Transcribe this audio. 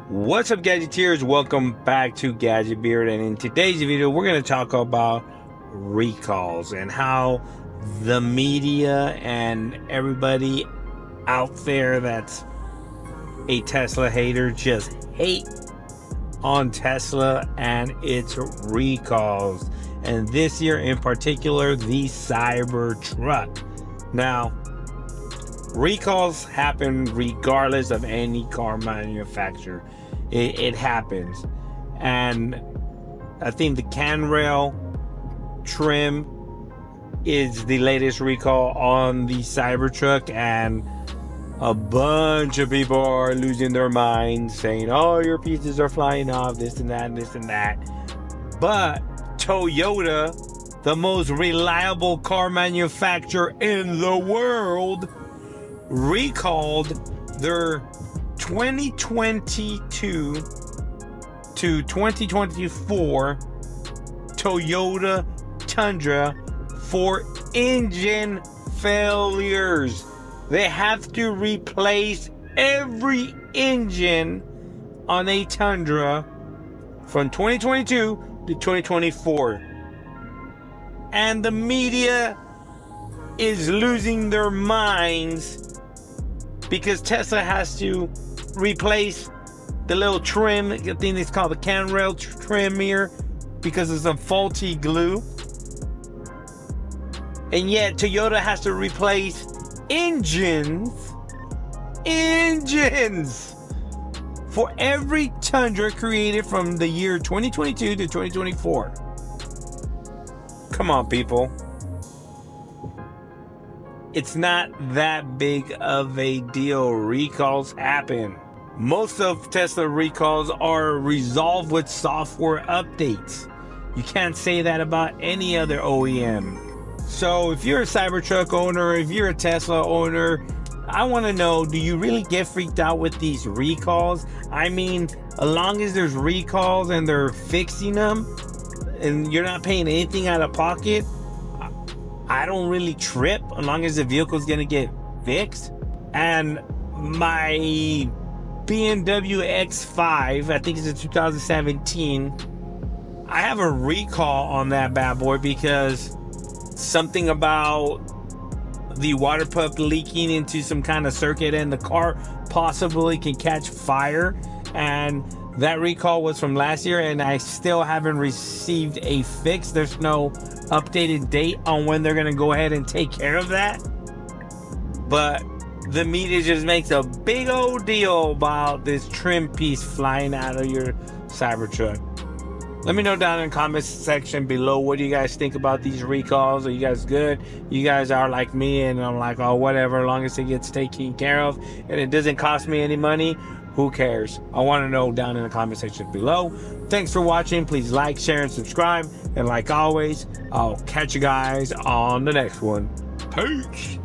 What's up, Gadgeteers? Welcome back to Gadget Beard, and in today's video we're going to talk about recalls and how the media and everybody out there that's a Tesla hater just hate on Tesla and its recalls, and this year in particular the Cybertruck. Now, recalls happen regardless of any car manufacturer. It happens, and I think the CanRail trim is the latest recall on the Cybertruck, and a bunch of people are losing their minds saying, oh, your pieces are flying off, this and that and this and that. But Toyota, the most reliable car manufacturer in the world, recalled their 2022 to 2024 Toyota Tundra for engine failures. They have to replace every engine on a Tundra from 2022 to 2024. And the media is losing their minds because Tesla has to replace the little trim, I think it's called the CanRail trim here, because of some faulty glue. And yet Toyota has to replace engines for every Tundra created from the year 2022 to 2024. Come on, people. It's not that big of a deal. Recalls happen. Most of Tesla recalls are resolved with software updates. You can't say that about any other OEM. So if you're a Cybertruck owner, if you're a Tesla owner, I want to know, do you really get freaked out with these recalls? I mean, as long as there's recalls and they're fixing them and you're not paying anything out of pocket, I don't really trip as long as the vehicle's gonna get fixed. And my BMW X5, I think it's a 2017, I have a recall on that bad boy because something about the water pump leaking into some kind of circuit and the car possibly can catch fire. And that recall was from last year, and I still haven't received a fix. There's no updated date on when they're gonna go ahead and take care of that. But the media just makes a big old deal about this trim piece flying out of your Cybertruck. Let me know down in the comments section below, what do you guys think about these recalls? Are you guys good? You guys are like me and I'm like, oh, whatever, as long as it gets taken care of and it doesn't cost me any money, who cares? I want to know down in the comment section below. Thanks for watching. Please like, share, and subscribe. And like always, I'll catch you guys on the next one. Peace.